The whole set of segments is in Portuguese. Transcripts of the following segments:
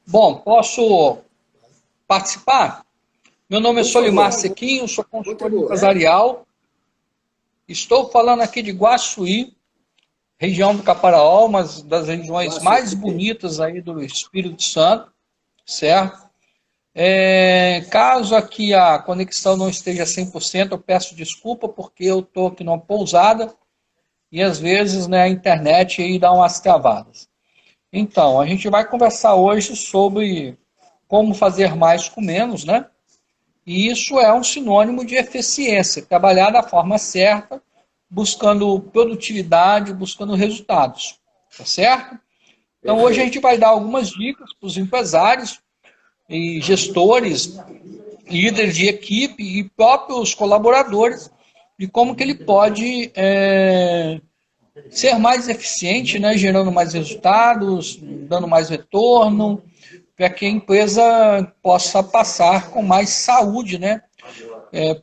Bom, posso participar? Meu nome é Por favor, Solimar Sequinho, sou consultor contribua. empresarial. Estou falando aqui de Guaçuí, região do Caparaó, uma das regiões Guaçuí. mais bonitas aí do Espírito Santo, certo? Caso aqui a conexão não esteja 100%, eu peço desculpa porque eu estou aqui numa pousada e às vezes, né, a internet aí dá umas travadas. Então, a gente vai conversar hoje sobre como fazer mais com menos, né? E isso é um sinônimo de eficiência, trabalhar da forma certa, buscando produtividade, buscando resultados, tá certo? Então hoje a Perfeito. gente vai dar algumas dicas para os empresários e gestores, líderes de equipe e próprios colaboradores de como que ele pode ser mais eficiente, né, gerando mais resultados, dando mais retorno, para que a empresa possa passar com mais saúde, né,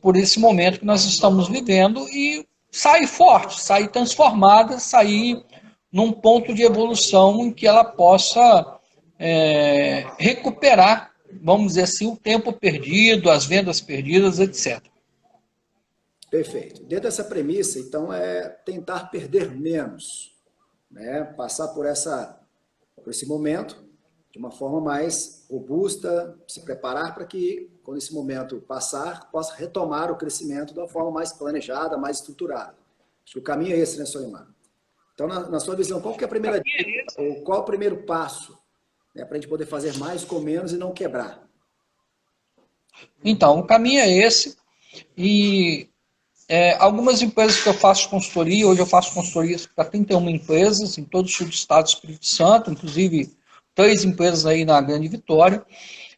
por esse momento que nós estamos vivendo e sair forte, sair transformada, sair num ponto de evolução em que ela possa recuperar, vamos dizer assim, o tempo perdido, as vendas perdidas, etc. Perfeito. Dentro dessa premissa, então, é tentar perder menos, né? Passar por esse momento de uma forma mais robusta, se preparar para que, quando esse momento passar, possa retomar o crescimento de uma forma mais planejada, mais estruturada. Acho que o caminho é esse, né, Solimar? Então, na sua visão, qual que é a primeira dica, ou qual é o primeiro passo, né, para a gente poder fazer mais com menos e não quebrar? Então, o caminho é esse e algumas empresas que eu faço consultoria, hoje eu faço consultorias para 31 empresas em todo o sul do estado do Espírito Santo, inclusive 3 empresas aí na Grande Vitória.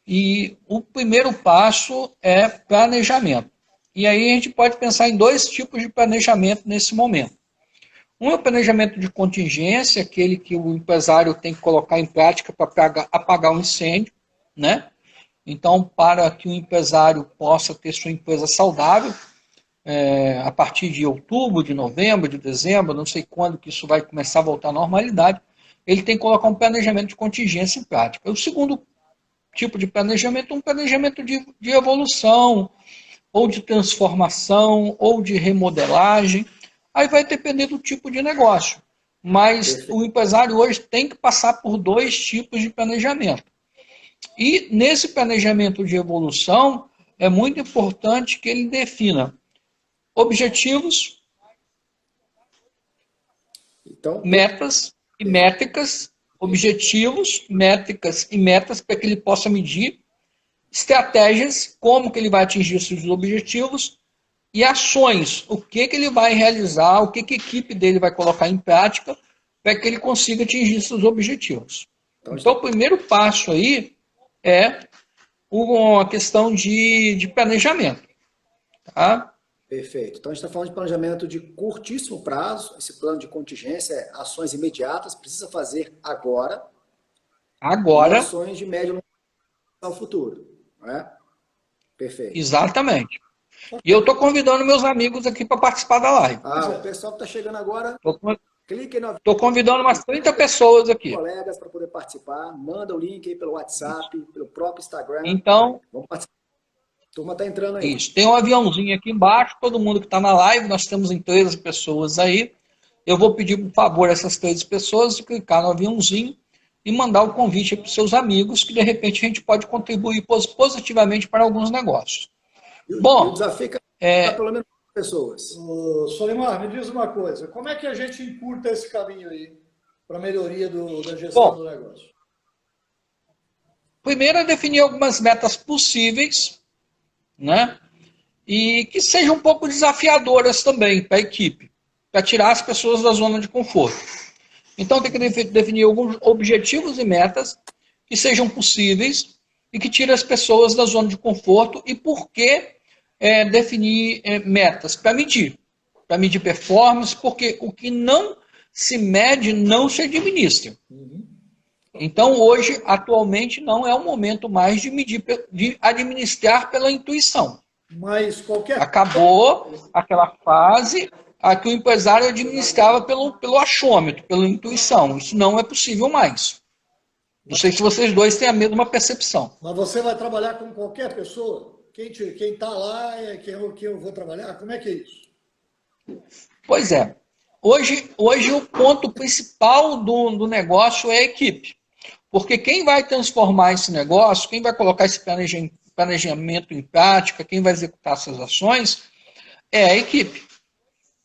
E o primeiro passo é planejamento. E aí a gente pode pensar em 2 tipos de planejamento nesse momento. Um é o planejamento de contingência, aquele que o empresário tem que colocar em prática para apagar um incêndio, né? Então, para que o empresário possa ter sua empresa saudável, a partir de outubro, de novembro, de dezembro, não sei quando que isso vai começar a voltar à normalidade, ele tem que colocar um planejamento de contingência em prática. O segundo tipo de planejamento, um planejamento de evolução, ou de transformação, ou de remodelagem. Aí vai depender do tipo de negócio. Mas Perfeito. o empresário hoje tem que passar por 2 tipos de planejamento. E nesse planejamento de evolução, é muito importante que ele defina objetivos, Então, metas e perfeito. métricas, objetivos, métricas e metas para que ele possa medir, estratégias, como que ele vai atingir seus objetivos e ações, o que, que ele vai realizar, o que, que a equipe dele vai colocar em prática para que ele consiga atingir seus objetivos. Então, Então, o primeiro passo aí é a questão de planejamento. Tá? perfeito. Então, a gente está falando de planejamento de curtíssimo prazo. Esse plano de contingência é ações imediatas, precisa fazer agora, e Agora, ações de médio e longo prazo ao futuro. Não é? Perfeito. exatamente. E eu estou convidando meus amigos aqui para participar da live. O pessoal que está chegando agora, clique no Estou convidando umas 30 pessoas aqui. colegas para poder participar. Manda o link aí pelo WhatsApp, pelo próprio Instagram. Então, Vamos participar. A turma está entrando aí. isso. Tem um aviãozinho aqui embaixo, todo mundo que está na live, nós temos em 13 pessoas aí. Eu vou pedir, por favor, essas 13 pessoas de clicar no aviãozinho e mandar o convite para os seus amigos, que de repente a gente pode contribuir positivamente para alguns negócios. E o Bom, desafio é para pelo menos pessoas. Solimar, me diz uma coisa, como é que a gente encurta esse caminho aí para a melhoria da gestão bom, do negócio? primeiro é definir algumas metas possíveis, né? E que sejam um pouco desafiadoras também para a equipe, para tirar as pessoas da zona de conforto. Então tem que definir alguns objetivos e metas que sejam possíveis e que tirem as pessoas da zona de conforto. E por que definir metas? Para medir performance, porque o que não se mede não se administra. Então hoje, atualmente, não é o momento mais de medir, de administrar pela intuição. Mas qualquer Acabou aquela fase a que o empresário administrava pelo achômetro, pela intuição. Isso não é possível mais. Não sei se vocês dois têm a mesma percepção. Mas você vai trabalhar com qualquer pessoa? Quem está lá é quem eu vou trabalhar? Como é que é isso? Pois é. Hoje o ponto principal do negócio é a equipe. Porque quem vai transformar esse negócio, quem vai colocar esse planejamento em prática, quem vai executar essas ações, é a equipe.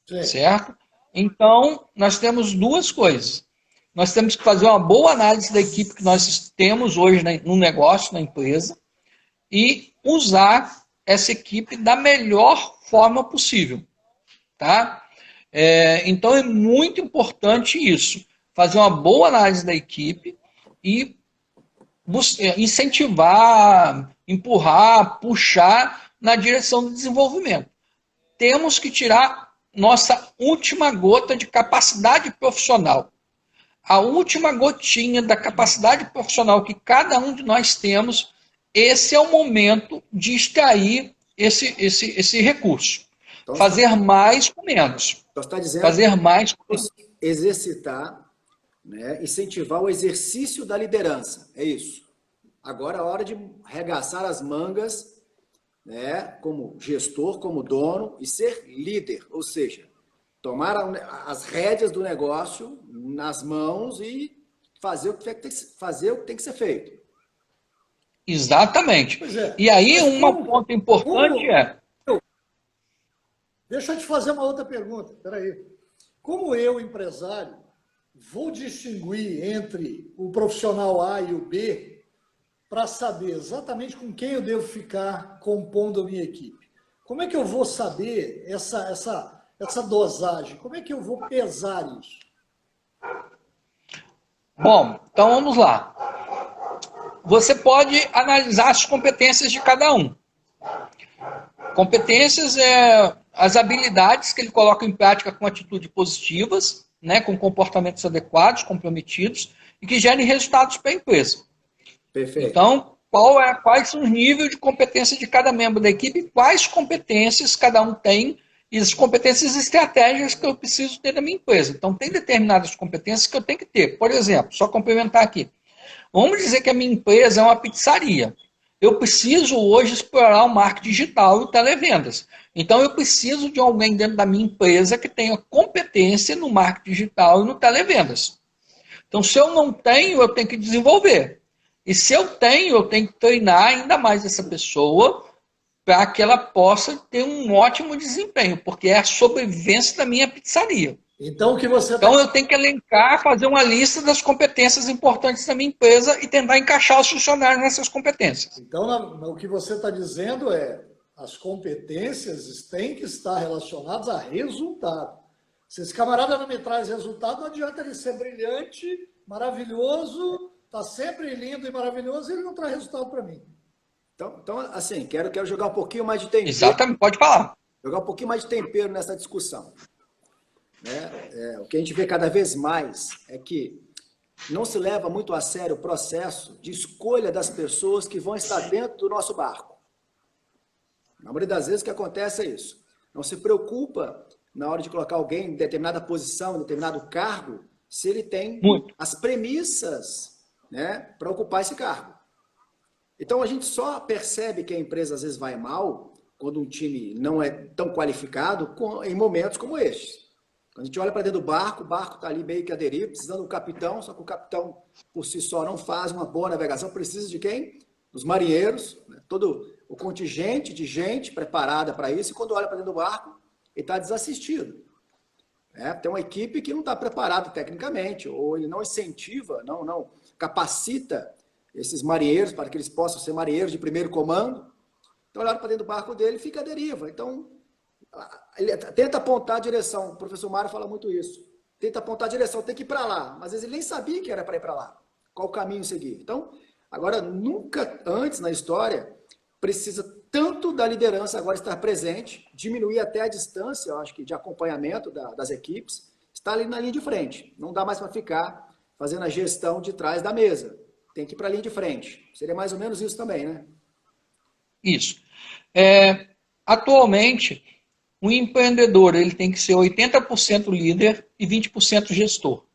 Sim. Certo? Então, nós temos duas coisas. Nós temos que fazer uma boa análise da equipe que nós temos hoje no negócio, na empresa, e usar essa equipe da melhor forma possível. Tá? Então, é muito importante isso. Fazer uma boa análise da equipe e incentivar, empurrar, puxar na direção do desenvolvimento. Temos que tirar nossa última gota de capacidade profissional. A última gotinha da capacidade profissional que cada um de nós temos, esse é o momento de extrair esse recurso. Então, fazer mais com menos. Então, você está dizendo fazer mais com menos. Exercitar, né, incentivar o exercício da liderança. É isso. Agora é a hora de arregaçar as mangas, né, como gestor, como dono, e ser líder. Ou seja, tomar as rédeas do negócio nas mãos e fazer o que tem que ser feito. Exatamente. E aí, um ponto importante Deixa eu te fazer uma outra pergunta. Peraí. Como eu, empresário, vou distinguir entre o profissional A e o B para saber exatamente com quem eu devo ficar compondo a minha equipe? Como é que eu vou saber essa dosagem? Como é que eu vou pesar isso? Bom, então vamos lá. Você pode analisar as competências de cada um. Competências as habilidades que ele coloca em prática com atitudes positivas, né, com comportamentos adequados, comprometidos e que gerem resultados para a empresa. Perfeito. Então, quais são os níveis de competência de cada membro da equipe, quais competências cada um tem e as competências estratégicas que eu preciso ter na minha empresa. Então, tem determinadas competências que eu tenho que ter. Por exemplo, só complementar aqui. Vamos dizer que a minha empresa é uma pizzaria. Eu preciso hoje explorar o marketing digital e televendas. Então, eu preciso de alguém dentro da minha empresa que tenha competência no marketing digital e no televendas. Então, se eu não tenho, eu tenho que desenvolver. E se eu tenho que treinar ainda mais essa pessoa para que ela possa ter um ótimo desempenho, porque é a sobrevivência da minha pizzaria. Então, eu tenho que elencar, fazer uma lista das competências importantes da minha empresa e tentar encaixar os funcionários nessas competências. Então, o que você está dizendo é as competências têm que estar relacionadas a resultado. Se esse camarada não me traz resultado, não adianta ele ser brilhante, maravilhoso, está sempre lindo e maravilhoso e ele não traz resultado para mim. Então, assim, quero jogar um pouquinho mais de tempero. Exatamente, pode falar. Jogar um pouquinho mais de tempero nessa discussão. O que a gente vê cada vez mais é que não se leva muito a sério o processo de escolha das pessoas que vão estar dentro do nosso barco. Na maioria das vezes o que acontece é isso. Não se preocupa na hora de colocar alguém em determinada posição, em determinado cargo, se ele tem as premissas, né, para ocupar esse cargo. Então a gente só percebe que a empresa às vezes vai mal quando um time não é tão qualificado em momentos como este. Quando a gente olha para dentro do barco, o barco está ali meio que a deriva, precisando do capitão, só que o capitão por si só não faz uma boa navegação, precisa de quem? Dos marinheiros, né? Todo o contingente de gente preparada para isso, e quando olha para dentro do barco, ele está desassistido. Tem uma equipe que não está preparada tecnicamente, ou ele não incentiva, não capacita esses marinheiros para que eles possam ser marinheiros de primeiro comando. Então, olha para dentro do barco dele e fica à deriva. Então, ele tenta apontar a direção, o professor Mário fala muito isso, tenta apontar a direção, tem que ir para lá, mas às vezes ele nem sabia que era para ir para lá, qual o caminho seguir. Então, agora, nunca antes na história, precisa tanto da liderança agora estar presente, diminuir até a distância, eu acho que de acompanhamento das equipes, estar ali na linha de frente, não dá mais para ficar fazendo a gestão de trás da mesa, tem que ir para a linha de frente, seria mais ou menos isso também, né? Isso. Atualmente, o empreendedor ele tem que ser 80% líder e 20% gestor.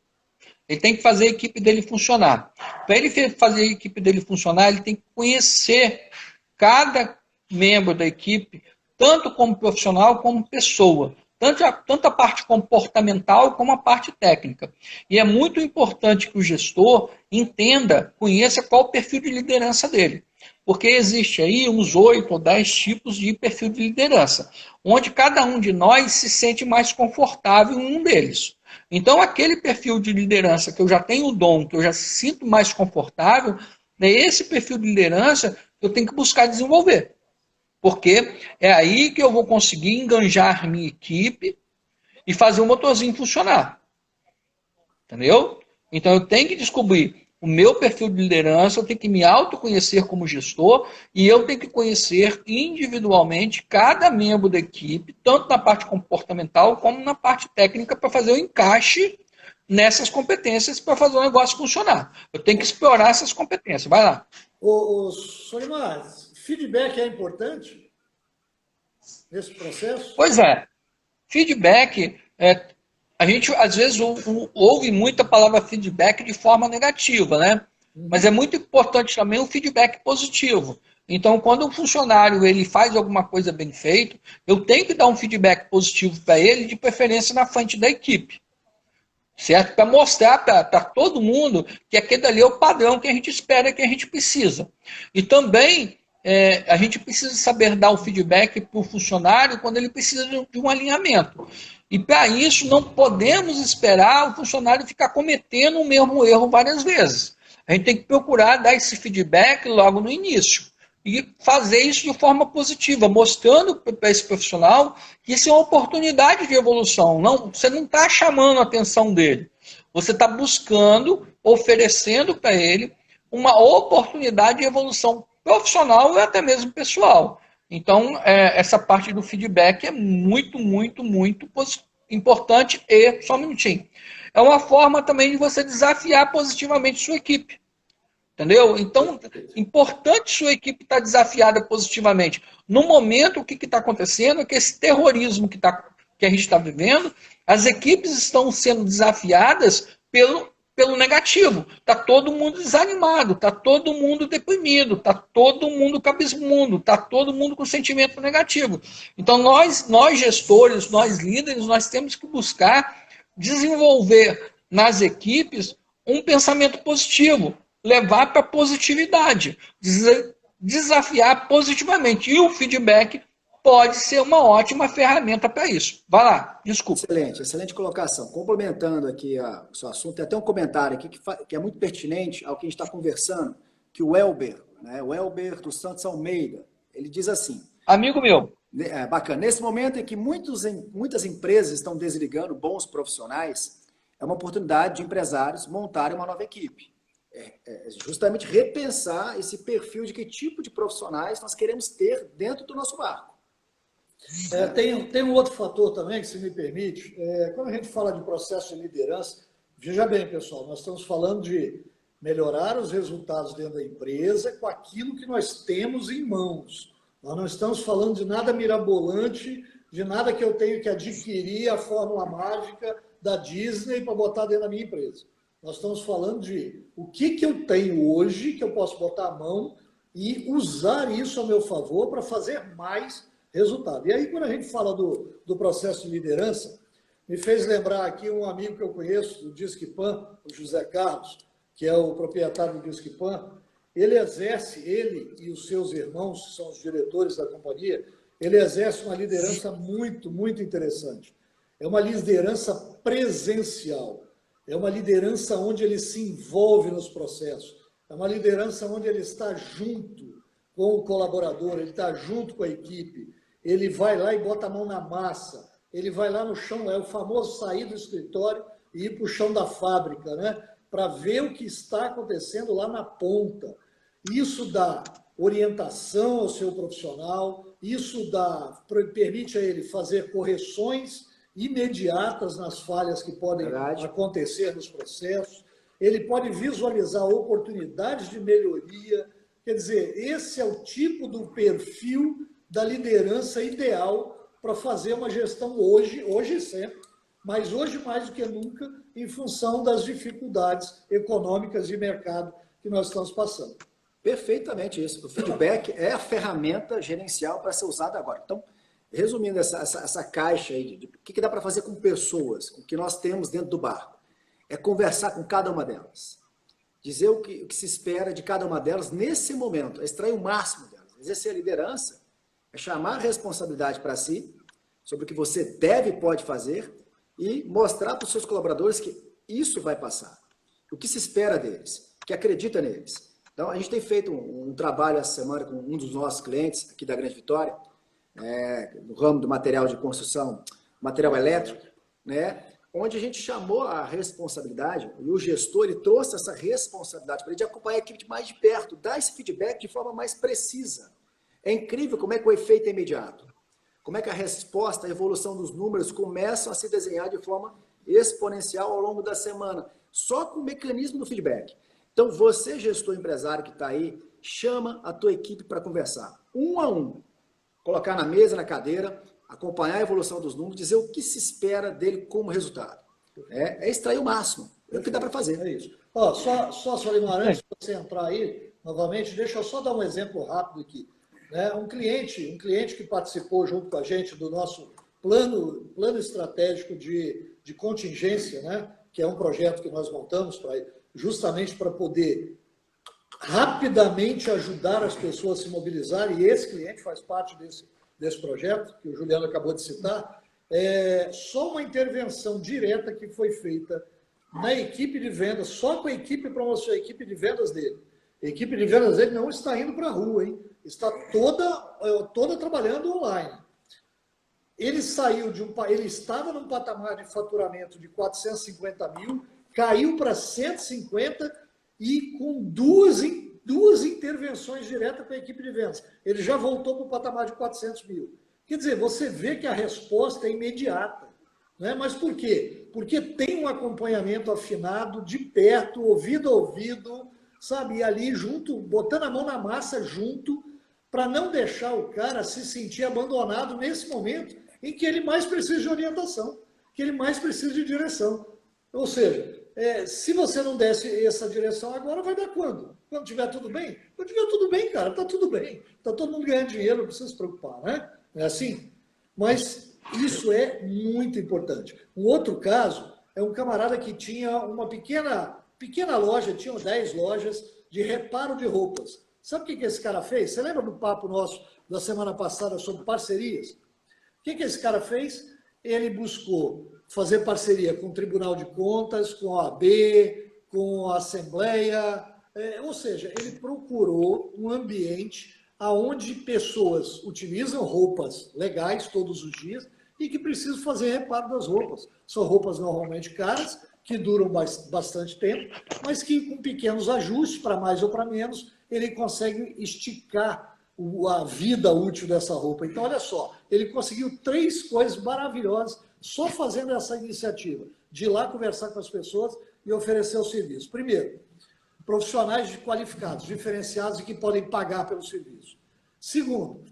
Ele tem que fazer a equipe dele funcionar. Para ele fazer a equipe dele funcionar, ele tem que conhecer cada membro da equipe, tanto como profissional como pessoa. Tanto a parte comportamental como a parte técnica. E é muito importante que o gestor entenda, conheça qual o perfil de liderança dele. Porque existe aí uns 8 ou 10 tipos de perfil de liderança, onde cada um de nós se sente mais confortável em um deles. Então, aquele perfil de liderança que eu já tenho o dom, que eu já sinto mais confortável, é esse perfil de liderança que eu tenho que buscar desenvolver. Porque é aí que eu vou conseguir enganjar minha equipe e fazer o motorzinho funcionar. Entendeu? Então eu tenho que descobrir o meu perfil de liderança, eu tenho que me autoconhecer como gestor e eu tenho que conhecer individualmente cada membro da equipe, tanto na parte comportamental como na parte técnica, para fazer o encaixe nessas competências para fazer o negócio funcionar. Eu tenho que explorar essas competências. Vai lá. Solimar, feedback é importante nesse processo? Pois é. Feedback, a gente às vezes ouve muito a palavra feedback de forma negativa, né? Mas é muito importante também o feedback positivo. Então, quando um funcionário ele faz alguma coisa bem feita, eu tenho que dar um feedback positivo para ele, de preferência na frente da equipe. Certo? Para mostrar para todo mundo que aquele ali é o padrão que a gente espera, que a gente precisa. E também a gente precisa saber dar o feedback para o funcionário quando ele precisa de um alinhamento. E para isso não podemos esperar o funcionário ficar cometendo o mesmo erro várias vezes. A gente tem que procurar dar esse feedback logo no início. E fazer isso de forma positiva, mostrando para esse profissional que isso é uma oportunidade de evolução. Não, você não está chamando a atenção dele. Você está buscando, oferecendo para ele uma oportunidade de evolução profissional e até mesmo pessoal. Então, essa parte do feedback é muito, muito, muito importante e, só um minutinho, é uma forma também de você desafiar positivamente sua equipe. Entendeu? Então, importante sua equipe estar desafiada positivamente. No momento, o que está acontecendo é que esse terrorismo que a gente está vivendo, as equipes estão sendo desafiadas pelo negativo. Está todo mundo desanimado, está todo mundo deprimido, está todo mundo cabismundo, está todo mundo com sentimento negativo. Então, nós gestores, nós líderes, nós temos que buscar desenvolver nas equipes um pensamento positivo, levar para a positividade, desafiar positivamente. E o feedback pode ser uma ótima ferramenta para isso. Vai lá, desculpa. Excelente, excelente colocação. Complementando aqui o seu assunto, tem até um comentário aqui que é muito pertinente ao que a gente está conversando, que o Elber, né, o Elber dos Santos Almeida, ele diz assim... Amigo meu. Bacana. Nesse momento em que muitas empresas estão desligando bons profissionais, é uma oportunidade de empresários montarem uma nova equipe. Justamente repensar esse perfil de que tipo de profissionais nós queremos ter dentro do nosso barco. Tem um outro fator também, que se me permite, quando a gente fala de processo de liderança, veja bem, pessoal, nós estamos falando de melhorar os resultados dentro da empresa com aquilo que nós temos em mãos. Nós não estamos falando de nada mirabolante, de nada que eu tenho que adquirir a fórmula mágica da Disney para botar dentro da minha empresa. Nós estamos falando de o que eu tenho hoje, que eu posso botar a mão e usar isso a meu favor para fazer mais resultado. E aí, quando a gente fala do processo de liderança, me fez lembrar aqui um amigo que eu conheço, do Disquepan, o José Carlos, que é o proprietário do Disquepan. Ele e os seus irmãos, que são os diretores da companhia, ele exerce uma liderança muito, muito interessante. É uma liderança presencial. É uma liderança onde ele se envolve nos processos. É uma liderança onde ele está junto com o colaborador, ele está junto com a equipe. Ele vai lá e bota a mão na massa. Ele vai lá no chão, é o famoso sair do escritório e ir para o chão da fábrica, né? Para ver o que está acontecendo lá na ponta. Isso dá orientação ao seu profissional, isso permite a ele fazer correções imediatas nas falhas que podem acontecer nos processos. Ele pode visualizar oportunidades de melhoria. Quer dizer, esse é o tipo do perfil da liderança ideal para fazer uma gestão hoje e sempre, mas hoje mais do que nunca, em função das dificuldades econômicas de mercado que nós estamos passando. Perfeitamente isso. O feedback é a ferramenta gerencial para ser usada agora. Então, resumindo essa caixa aí de o que dá para fazer com pessoas, com o que nós temos dentro do barco, é conversar com cada uma delas. Dizer o que se espera de cada uma delas nesse momento, é extrair o máximo delas. Exercer a liderança é chamar a responsabilidade para si, sobre o que você deve e pode fazer, e mostrar para os seus colaboradores que isso vai passar. O que se espera deles, que acredita neles. Então, a gente tem feito um trabalho essa semana com um dos nossos clientes aqui da Grande Vitória, no ramo do material de construção, material elétrico, né? Onde a gente chamou a responsabilidade, e o gestor ele trouxe essa responsabilidade para ele de acompanhar a equipe mais de perto, dar esse feedback de forma mais precisa. É incrível como é que o efeito é imediato. Como é que a resposta, a evolução dos números começam a se desenhar de forma exponencial ao longo da semana, só com o mecanismo do feedback. Então, você, gestor empresário que está aí, chama a tua equipe para conversar, um a um, colocar na mesa, na cadeira, acompanhar a evolução dos números, dizer o que se espera dele como resultado. É extrair o máximo, é o que dá para fazer. É isso. Ó, só Solimar, antes de você entrar aí, novamente, deixa eu só dar um exemplo rápido aqui. Um cliente que participou junto com a gente do nosso plano estratégico de contingência, né? Que é um projeto que nós montamos justamente para poder rapidamente ajudar as pessoas a se mobilizarem, e esse cliente faz parte desse projeto, que o Juliano acabou de citar, só uma intervenção direta que foi feita na equipe de vendas, só com a equipe promocional, a equipe de vendas dele. A equipe de vendas dele não está indo para a rua, hein? Está toda trabalhando online. Ele saiu ele estava num patamar de faturamento de 450 mil, caiu para 150 e com duas intervenções diretas com a equipe de vendas. Ele já voltou para o patamar de 400 mil. Quer dizer, você vê que a resposta é imediata. Né? Mas por quê? Porque tem um acompanhamento afinado, de perto, ouvido a ouvido, sabe? E ali junto, botando a mão na massa junto, para não deixar o cara se sentir abandonado nesse momento em que ele mais precisa de orientação, que ele mais precisa de direção. Ou seja, se você não desse essa direção agora, vai dar quando? Quando tiver tudo bem? Quando tiver tudo bem, cara, tá tudo bem. Tá todo mundo ganhando dinheiro, não precisa se preocupar, né? Não é assim? Mas isso é muito importante. Um outro caso é um camarada que tinha uma pequena loja, tinha 10 lojas de reparo de roupas. Sabe o que esse cara fez? Você lembra do papo nosso da semana passada sobre parcerias? O que esse cara fez? Ele buscou fazer parceria com o Tribunal de Contas, com a AB, com a Assembleia, ou seja, ele procurou um ambiente onde pessoas utilizam roupas legais todos os dias e que precisam fazer reparo das roupas. São roupas normalmente caras, que duram bastante tempo, mas que com pequenos ajustes, para mais ou para menos, ele consegue esticar a vida útil dessa roupa. Então, olha só, ele conseguiu 3 coisas maravilhosas só fazendo essa iniciativa, de ir lá conversar com as pessoas e oferecer o serviço. Primeiro, profissionais qualificados, diferenciados e que podem pagar pelo serviço. Segundo,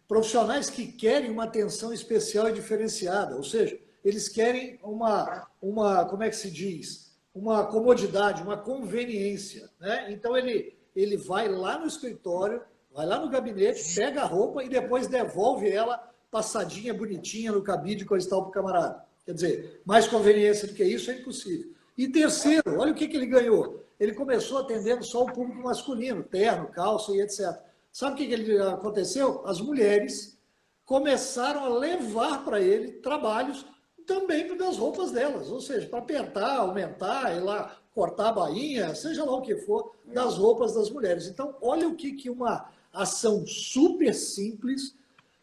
profissionais que querem uma atenção especial e diferenciada, ou seja, eles querem como é que se diz? Uma comodidade, uma conveniência. Né? Então, ele vai lá no escritório, vai lá no gabinete, pega a roupa e depois devolve ela passadinha, bonitinha, no cabide, coisa e tal para o camarada. Quer dizer, mais conveniência do que isso é impossível. E terceiro, olha o que ele ganhou. Ele começou atendendo só o público masculino, terno, calça e etc. Sabe o que aconteceu? As mulheres começaram a levar para ele trabalhos também das roupas delas, ou seja, para apertar, aumentar, ir lá cortar a bainha, seja lá o que for, das roupas das mulheres. Então, olha o que uma ação super simples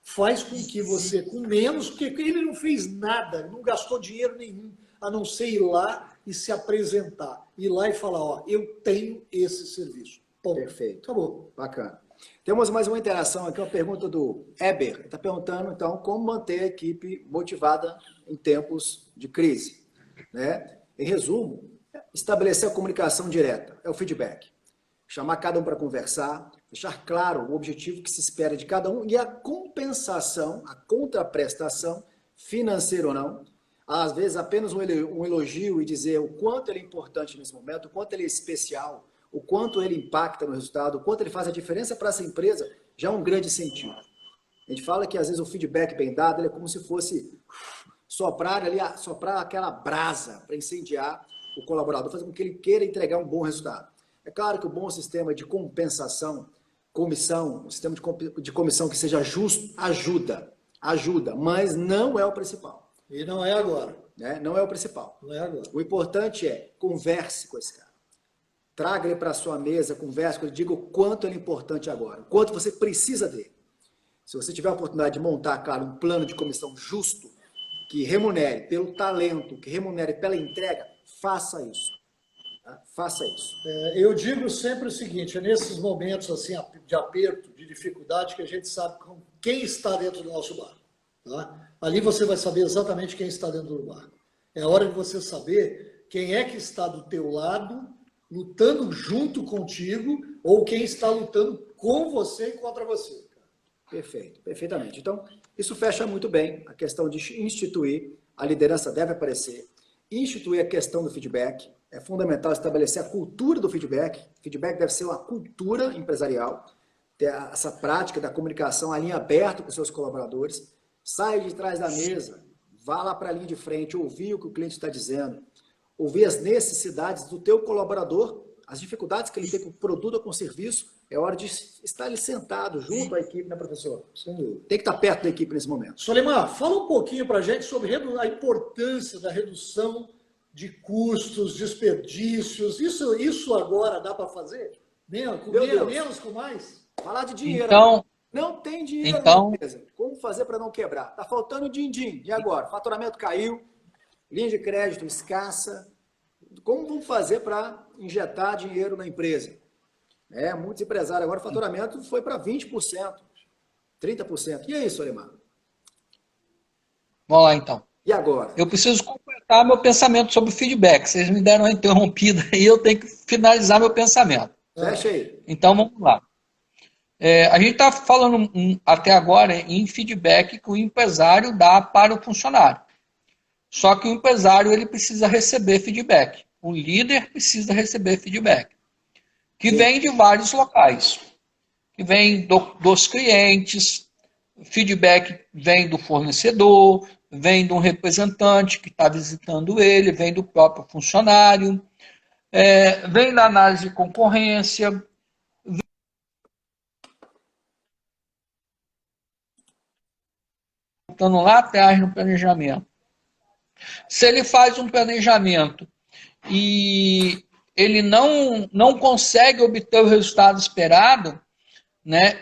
faz com que você, com menos, porque ele não fez nada, não gastou dinheiro nenhum, a não ser ir lá e se apresentar. Ir lá e falar, ó, eu tenho esse serviço. Ponto. Perfeito. Acabou. Bacana. Temos mais uma interação aqui, uma pergunta do Eber. Ele está perguntando, então, como manter a equipe motivada em tempos de crise. Né? Em resumo, estabelecer a comunicação direta, é o feedback. Chamar cada um para conversar, deixar claro o objetivo que se espera de cada um e a compensação, a contraprestação, financeira ou não, às vezes apenas um elogio e dizer o quanto ele é importante nesse momento, o quanto ele é especial, o quanto ele impacta no resultado, o quanto ele faz a diferença para essa empresa, já é um grande incentivo. A gente fala que às vezes o feedback bem dado ele é como se fosse soprar aquela brasa para incendiar o colaborador, fazer com que ele queira entregar um bom resultado. É claro que o bom sistema de compensação, comissão, um sistema de comissão que seja justo, ajuda, mas não é o principal. E não é agora. Né? Não é o principal. Não é agora. O importante é converse com esse cara. Traga ele para a sua mesa, converse com ele, diga o quanto ele é importante agora, o quanto você precisa dele. Se você tiver a oportunidade de montar, claro, um plano de comissão justo, que remunere pelo talento, que remunere pela entrega, faça isso. Tá? Faça isso. Eu digo sempre o seguinte, é nesses momentos assim, de aperto, de dificuldade, que a gente sabe quem está dentro do nosso barco. Tá? Ali você vai saber exatamente quem está dentro do barco. É a hora de você saber quem é que está do teu lado, lutando junto contigo, ou quem está lutando com você e contra você. Perfeito, perfeitamente. Então, isso fecha muito bem a questão de instituir, a liderança deve aparecer, instituir a questão do feedback, é fundamental estabelecer a cultura do feedback, feedback deve ser uma cultura empresarial, ter essa prática da comunicação, a linha aberta com seus colaboradores, saia de trás da mesa, vá lá para a linha de frente, ouvir o que o cliente está dizendo, ouvir as necessidades do teu colaborador, as dificuldades que ele tem com o produto ou com o serviço, é hora de estar ali sentado junto à equipe, né, professor? Tem que estar perto da equipe nesse momento. Solimar, fala um pouquinho para a gente sobre a importância da redução de custos, desperdícios. Isso agora dá para fazer? Menos com mais? Falar de dinheiro. Então, não tem dinheiro na empresa. Como fazer para não quebrar? Está faltando din-din. E agora? Faturamento caiu, linha de crédito escassa. Como vamos fazer para injetar dinheiro na empresa? Muitos empresários agora, o faturamento foi para 20%, 30%. E aí, Solimar? Vamos lá, então. E agora? Eu preciso completar meu pensamento sobre feedback. Vocês me deram uma interrompida e eu tenho que finalizar meu pensamento. Fecha aí. Então, vamos lá. A gente está falando até agora em feedback que o empresário dá para o funcionário. Só que o empresário ele precisa receber feedback. O líder precisa receber feedback. Que vem de vários locais. Que vem dos clientes, feedback vem do fornecedor, vem de um representante que está visitando ele, vem do próprio funcionário, vem da análise de concorrência, voltando lá atrás no planejamento. Se ele faz um planejamento e ele não consegue obter o resultado esperado, né,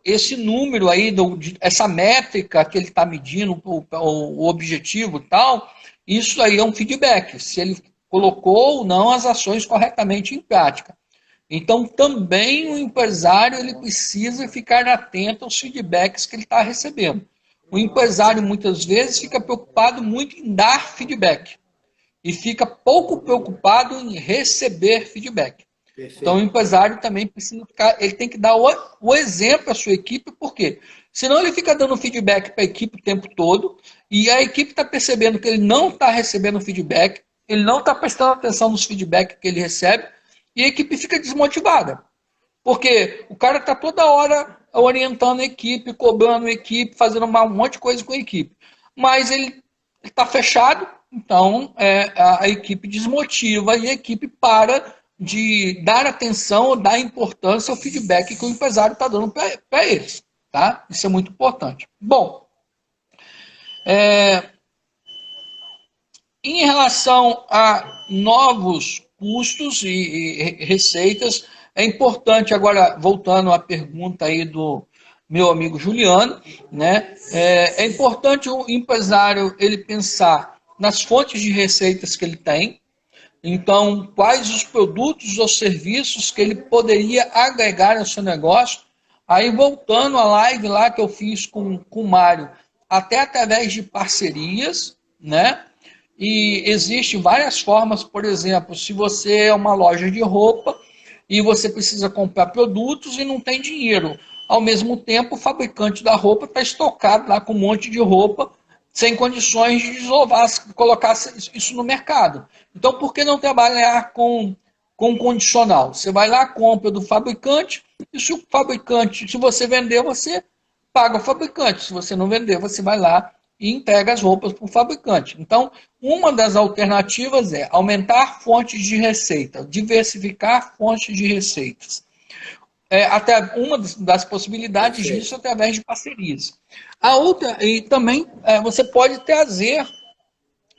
esse número aí, essa métrica que ele está medindo, o objetivo e tal, isso aí é um feedback, se ele colocou ou não as ações corretamente em prática. Então, também o empresário ele precisa ficar atento aos feedbacks que ele está recebendo. O empresário, muitas vezes, fica preocupado muito em dar feedback e fica pouco preocupado em receber feedback. Perfeito. Então, o empresário também precisa ele tem que dar o exemplo à sua equipe, por quê? Senão ele fica dando feedback para a equipe o tempo todo e a equipe está percebendo que ele não está recebendo feedback, ele não está prestando atenção nos feedbacks que ele recebe e a equipe fica desmotivada. Porque o cara está toda hora orientando a equipe, cobrando a equipe, fazendo um monte de coisa com a equipe. Mas ele está fechado, então a equipe desmotiva e a equipe para de dar atenção ou dar importância ao feedback que o empresário está dando para eles. Tá? Isso é muito importante. Bom, em relação a novos custos e receitas, é importante, agora voltando à pergunta aí do meu amigo Juliano, né? É importante o empresário ele pensar nas fontes de receitas que ele tem, então quais os produtos ou serviços que ele poderia agregar ao seu negócio. Aí voltando à live lá que eu fiz com o Mário, até através de parcerias, né? E existem várias formas, por exemplo, se você é uma loja de roupa e você precisa comprar produtos e não tem dinheiro. Ao mesmo tempo, o fabricante da roupa está estocado lá com um monte de roupa sem condições de desovar, colocar isso no mercado. Então, por que não trabalhar com condicional? Você vai lá, compra do fabricante, e se o fabricante, se você vender, você paga o fabricante. Se você não vender, você vai lá e entrega as roupas para o fabricante. Então, uma das alternativas é aumentar fontes de receita, diversificar fontes de receitas. Até uma das possibilidades disso é através de parcerias. A outra, e também você pode trazer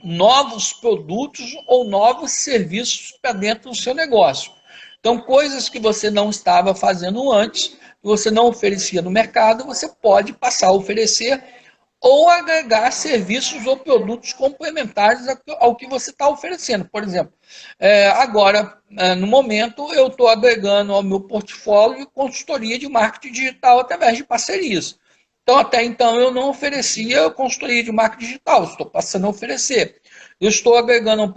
novos produtos ou novos serviços para dentro do seu negócio. Então, coisas que você não estava fazendo antes, que você não oferecia no mercado, você pode passar a oferecer ou agregar serviços ou produtos complementares ao que você está oferecendo. Por exemplo, agora, no momento, eu estou agregando ao meu portfólio consultoria de marketing digital através de parcerias. Então, até então, eu não oferecia consultoria de marketing digital, estou passando a oferecer. Eu estou agregando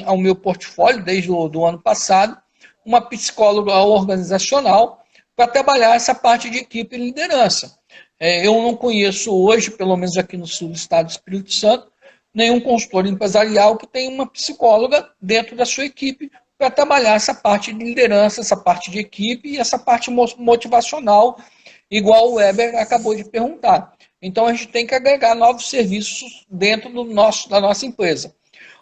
ao meu portfólio, desde o ano passado, uma psicóloga organizacional para trabalhar essa parte de equipe e liderança. Eu não conheço hoje, pelo menos aqui no sul do estado do Espírito Santo, nenhum consultor empresarial que tenha uma psicóloga dentro da sua equipe para trabalhar essa parte de liderança, essa parte de equipe e essa parte motivacional, igual o Weber acabou de perguntar. Então, a gente tem que agregar novos serviços dentro da nossa empresa.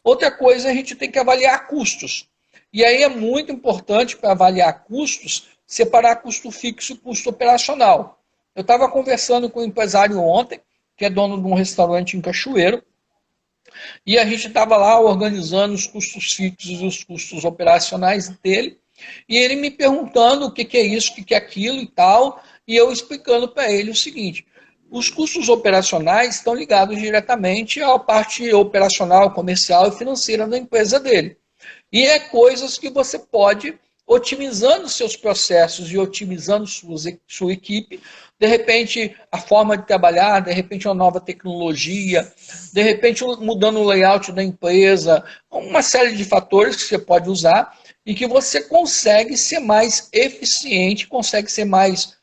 Outra coisa, a gente tem que avaliar custos. E aí é muito importante, para avaliar custos, separar custo fixo e custo operacional. Eu estava conversando com um empresário ontem, que é dono de um restaurante em Cachoeiro, e a gente estava lá organizando os custos fixos e os custos operacionais dele, e ele me perguntando o que é isso, o que é aquilo e tal, e eu explicando para ele o seguinte: os custos operacionais estão ligados diretamente à parte operacional, comercial e financeira da empresa dele. E é coisas que você pode, otimizando seus processos e otimizando sua equipe, de repente a forma de trabalhar, de repente uma nova tecnologia, de repente mudando o layout da empresa, uma série de fatores que você pode usar e que você consegue ser mais eficiente, consegue ser mais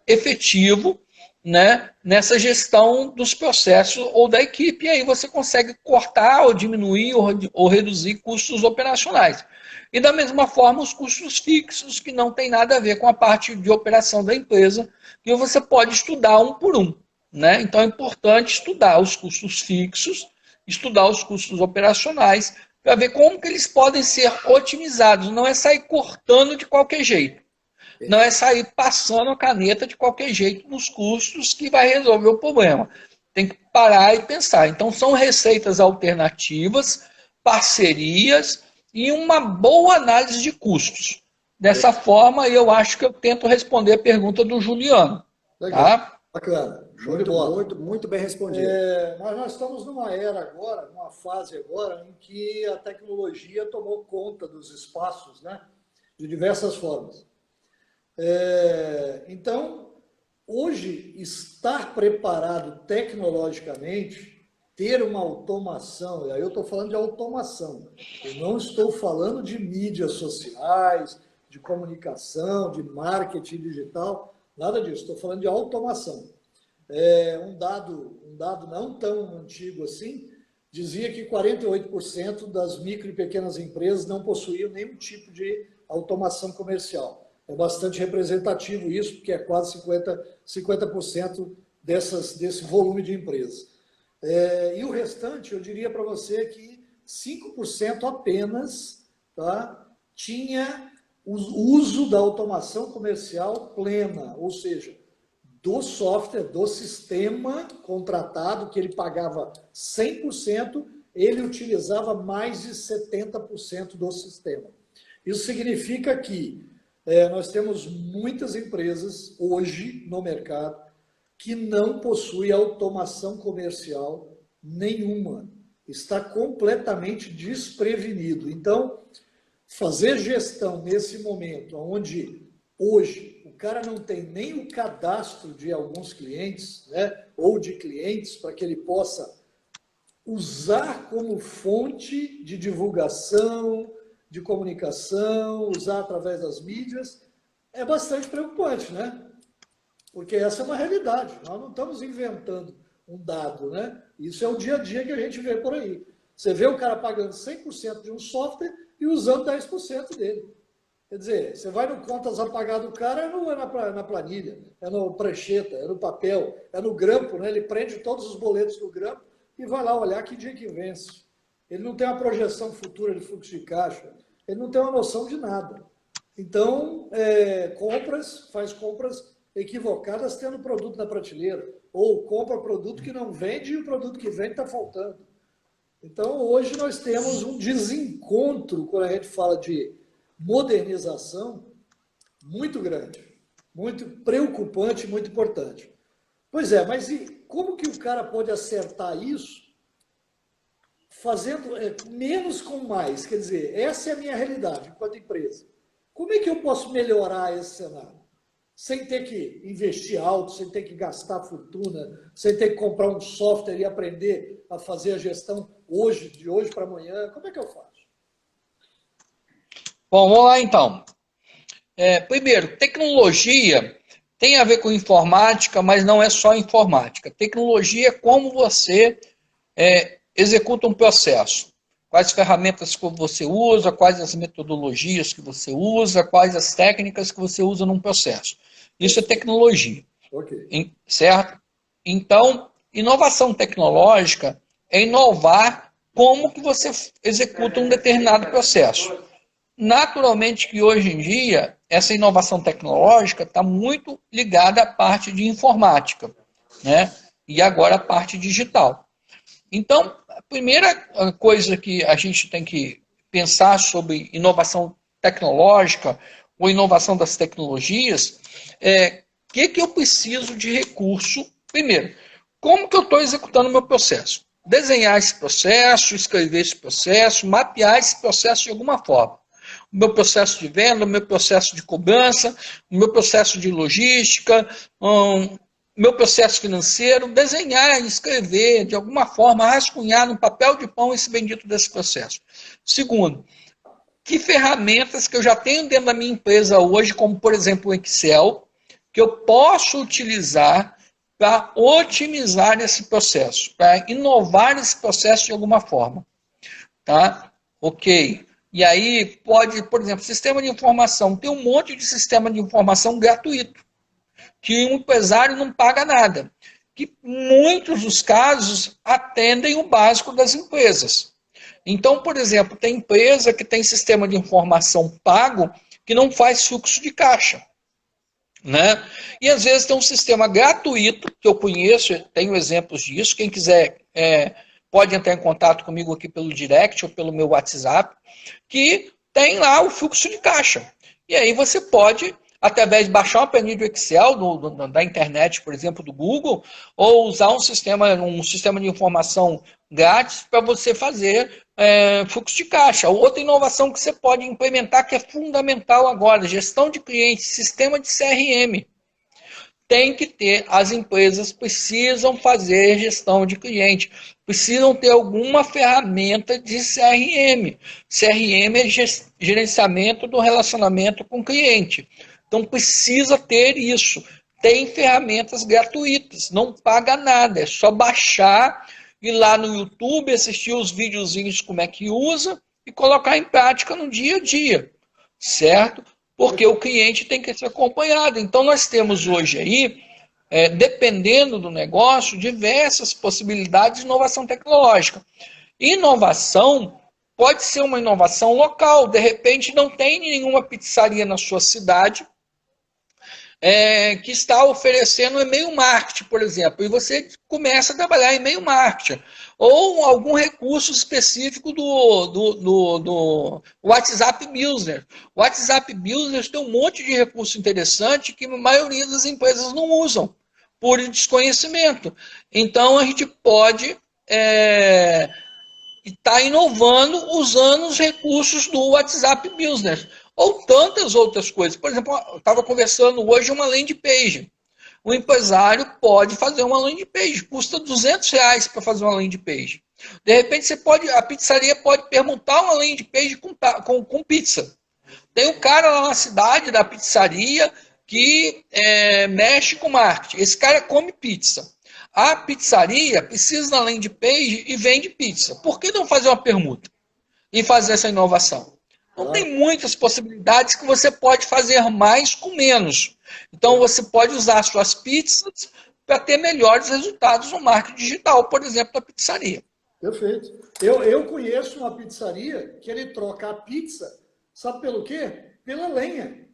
efetivo, né, nessa gestão dos processos ou da equipe, e aí você consegue cortar ou diminuir ou reduzir custos operacionais. E da mesma forma os custos fixos, que não tem nada a ver com a parte de operação da empresa, que você pode estudar um por um. Né? Então é importante estudar os custos fixos, estudar os custos operacionais, para ver como que eles podem ser otimizados. Não é sair cortando de qualquer jeito. Não é sair passando a caneta de qualquer jeito nos custos que vai resolver o problema. Tem que parar e pensar. Então, são receitas alternativas, parcerias e uma boa análise de custos. Dessa forma, eu acho que eu tento responder a pergunta do Juliano. Legal, tá? bacana. Show de bola. Muito bem respondido. Mas nós estamos numa era agora, numa fase agora, em que a tecnologia tomou conta dos espaços, né? De diversas formas. Então, hoje, estar preparado tecnologicamente, ter uma automação, e aí eu estou falando de automação, eu não estou falando de mídias sociais, de comunicação, de marketing digital, nada disso, estou falando de automação. Um dado não tão antigo assim, dizia que 48% das micro e pequenas empresas não possuíam nenhum tipo de automação comercial. É bastante representativo isso, porque é quase 50% desse volume de empresas. E o restante, eu diria para você que 5% apenas, tá, tinha o uso da automação comercial plena, ou seja, do software, do sistema contratado, que ele pagava 100%, ele utilizava mais de 70% do sistema. Isso significa que nós temos muitas empresas hoje no mercado que não possuem automação comercial nenhuma. Está completamente desprevenido. Então, fazer gestão nesse momento, onde hoje o cara não tem nem o cadastro de alguns clientes, né, ou de clientes, para que ele possa usar como fonte de divulgação, de comunicação, usar através das mídias, é bastante preocupante, né? Porque essa é uma realidade. Nós não estamos inventando um dado, né? Isso é o dia a dia que a gente vê por aí. Você vê o cara pagando 100% de um software e usando 10% dele. Quer dizer, você vai no contas a pagar do cara, é na planilha, é no prancheta, é no papel, é no grampo, né? Ele prende todos os boletos no grampo e vai lá olhar que dia que vence. Ele não tem uma projeção futura de fluxo de caixa, ele não tem uma noção de nada. Então, faz compras equivocadas tendo produto na prateleira, ou compra produto que não vende e o produto que vende está faltando. Então, hoje nós temos um desencontro, quando a gente fala de modernização, muito grande, muito preocupante, muito importante. Pois é, mas e como que o cara pode acertar isso fazendo menos com mais? Quer dizer, essa é a minha realidade enquanto empresa. Como é que eu posso melhorar esse cenário? Sem ter que investir alto, sem ter que gastar fortuna, sem ter que comprar um software e aprender a fazer a gestão de hoje para amanhã. Como é que eu faço? Bom, vamos lá então. Primeiro, tecnologia tem a ver com informática, mas não é só informática. Tecnologia é como você executa um processo. Quais ferramentas que você usa, quais as metodologias que você usa, quais as técnicas que você usa num processo. Isso é tecnologia. Okay. Certo? Então, inovação tecnológica é inovar como que você executa um determinado processo. Naturalmente que hoje em dia, essa inovação tecnológica está muito ligada à parte de informática, né? E agora a parte digital. Então, a primeira coisa que a gente tem que pensar sobre inovação tecnológica ou inovação das tecnologias é o que eu preciso de recurso. Primeiro, como que eu estou executando o meu processo? Desenhar esse processo, escrever esse processo, mapear esse processo de alguma forma. O meu processo de venda, o meu processo de cobrança, o meu processo de logística, meu processo financeiro, desenhar, escrever, de alguma forma, rascunhar no papel de pão esse bendito desse processo. Segundo, que ferramentas que eu já tenho dentro da minha empresa hoje, como, por exemplo, o Excel, que eu posso utilizar para otimizar esse processo, para inovar esse processo de alguma forma. Tá? Ok. E aí pode, por exemplo, sistema de informação. Tem um monte de sistema de informação gratuito, que um empresário não paga nada. Que muitos dos casos atendem o básico das empresas. Então, por exemplo, tem empresa que tem sistema de informação pago que não faz fluxo de caixa. Né? E às vezes tem um sistema gratuito, que eu conheço, tenho exemplos disso, quem quiser pode entrar em contato comigo aqui pelo direct ou pelo meu WhatsApp, que tem lá o fluxo de caixa. E aí você pode, através de baixar uma planilha do Excel, da internet, por exemplo, do Google, ou usar um sistema de informação grátis para você fazer fluxo de caixa. Outra inovação que você pode implementar, que é fundamental agora, gestão de clientes, sistema de CRM. Tem que ter, as empresas precisam fazer gestão de cliente, precisam ter alguma ferramenta de CRM. CRM é gerenciamento do relacionamento com o cliente. Então precisa ter isso. Tem ferramentas gratuitas, não paga nada, é só baixar, ir lá no YouTube, assistir os videozinhos como é que usa e colocar em prática no dia a dia, certo? Porque o cliente tem que ser acompanhado. Então, nós temos hoje aí, dependendo do negócio, diversas possibilidades de inovação tecnológica. Inovação pode ser uma inovação local. De repente, não tem nenhuma pizzaria na sua cidade que está oferecendo e-mail marketing, por exemplo, e você começa a trabalhar em e-mail marketing, ou algum recurso específico do WhatsApp Business. O WhatsApp Business tem um monte de recurso interessante que a maioria das empresas não usam, por desconhecimento. Então, a gente pode estar inovando usando os recursos do WhatsApp Business. Ou tantas outras coisas. Por exemplo, eu estava conversando hoje uma landing page. O empresário pode fazer uma landing page. Custa R$200 para fazer uma landing page. De repente, a pizzaria pode perguntar uma landing page com pizza. Tem um cara lá na cidade da pizzaria que mexe com marketing. Esse cara come pizza. a pizzaria precisa na landing page e vende pizza. Por que não fazer uma permuta e fazer essa inovação? Então tem muitas possibilidades que você pode fazer mais com menos. Então você pode usar suas pizzas para ter melhores resultados no marketing digital, por exemplo, da pizzaria. Perfeito. Eu conheço uma pizzaria que ele troca a pizza, sabe pelo quê? Pela lenha.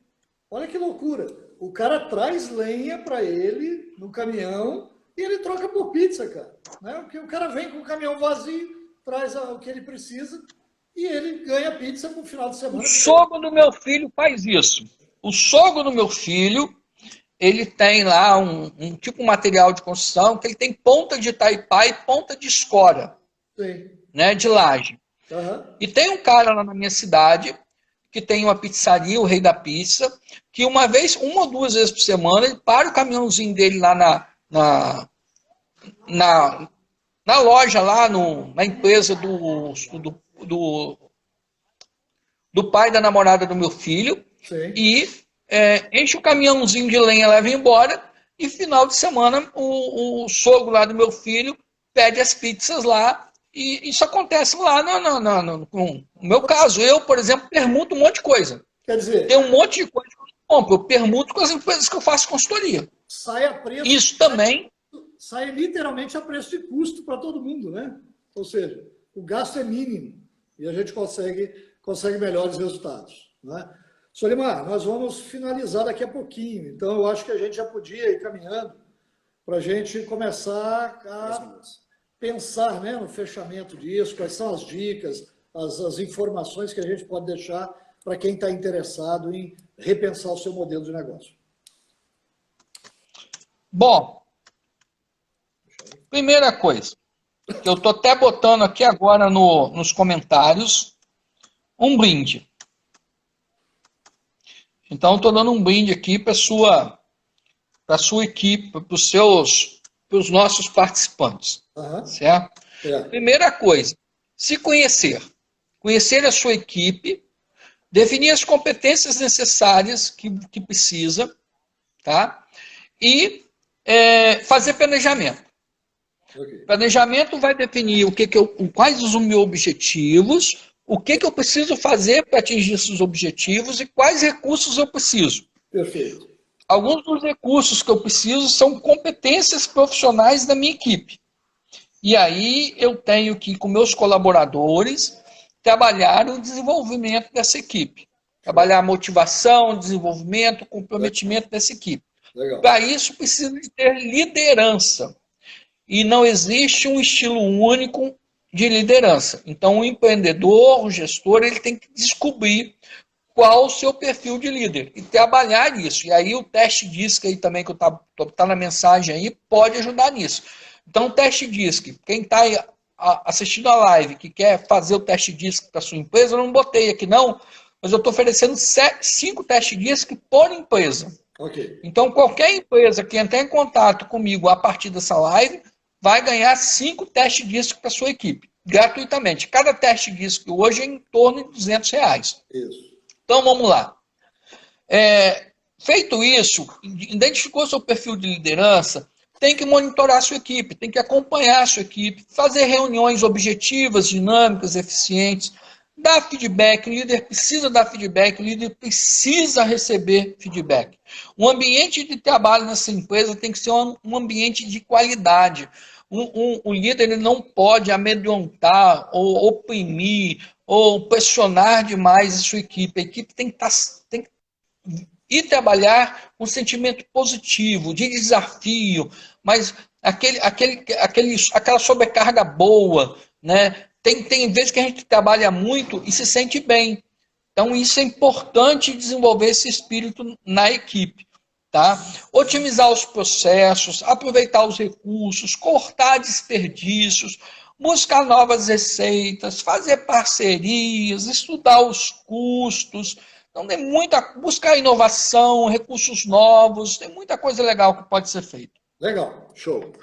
Olha que loucura. O cara traz lenha para ele no caminhão e ele troca por pizza, cara. Né? Porque o cara vem com o caminhão vazio, traz o que ele precisa e ele ganha pizza no final de semana. O sogro do meu filho faz isso. O sogro do meu filho, ele tem lá um tipo de material de construção que ele tem ponta de Taipá e ponta de escora. Sim. Né, de laje. Uhum. E tem um cara lá na minha cidade que tem uma pizzaria, o Rei da Pizza, que uma ou duas vezes por semana, ele para o caminhãozinho dele lá na loja, lá na empresa do pai da namorada do meu filho. Sim. E enche o caminhãozinho de lenha, leva embora, e final de semana o sogro lá do meu filho pede as pizzas lá. E isso acontece lá no meu caso. Eu, por exemplo, permuto um monte de coisa. Quer dizer, tem um monte de coisa que eu compro. Eu permuto com as empresas que eu faço consultoria. Sai a preço. Isso também. Sai literalmente a preço de custo para todo mundo, né? Ou seja, o gasto é mínimo e a gente consegue melhores resultados. Né? Solimar, nós vamos finalizar daqui a pouquinho. Então, eu acho que a gente já podia ir caminhando para a gente começar a pensar, né, no fechamento disso, quais são as dicas, as informações que a gente pode deixar para quem está interessado em repensar o seu modelo de negócio. Bom, primeira coisa, que eu estou até botando aqui agora nos comentários, um brinde. Então, estou dando um brinde aqui para a sua equipe, para os nossos participantes. Uhum. Certo? Primeira coisa, se conhecer. Conhecer a sua equipe, definir as competências necessárias que precisa, tá? E fazer planejamento. Okay. Planejamento vai definir quais os meus objetivos, o que eu preciso fazer para atingir esses objetivos e quais recursos eu preciso. Perfeito. Alguns dos recursos que eu preciso são competências profissionais da minha equipe. E aí eu tenho que, com meus colaboradores, trabalhar o desenvolvimento dessa equipe. Trabalhar a motivação, desenvolvimento, comprometimento dessa equipe. Para isso, precisa de ter liderança. E não existe um estilo único de liderança. Então, o empreendedor, o gestor, ele tem que descobrir qual o seu perfil de líder e trabalhar isso. E aí o teste DISC aí também, que tá na mensagem aí, pode ajudar nisso. Então, o teste DISC, quem está assistindo a live, que quer fazer o teste DISC para sua empresa, eu não botei aqui não, mas eu estou oferecendo 5 testes DISC por empresa. Okay. Então, qualquer empresa que entrar em contato comigo a partir dessa live, vai ganhar 5 testes DISC para sua equipe, gratuitamente. Cada teste DISC hoje é em torno de R$200. Isso. Então, vamos lá. Feito isso, identificou seu perfil de liderança, tem que monitorar a sua equipe, tem que acompanhar a sua equipe, fazer reuniões objetivas, dinâmicas, eficientes, dar feedback, o líder precisa dar feedback, o líder precisa receber feedback. O ambiente de trabalho nessa empresa tem que ser um ambiente de qualidade. O líder ele não pode amedrontar, ou oprimir, ou pressionar demais a sua equipe. A equipe tem que ir trabalhar com um sentimento positivo, de desafio, mas aquela sobrecarga boa, né? Tem vezes que a gente trabalha muito e se sente bem. Então, isso é importante desenvolver esse espírito na equipe. Tá? Otimizar os processos, aproveitar os recursos, cortar desperdícios, buscar novas receitas, fazer parcerias, estudar os custos. Então, buscar inovação, recursos novos, tem muita coisa legal que pode ser feita. Legal, show.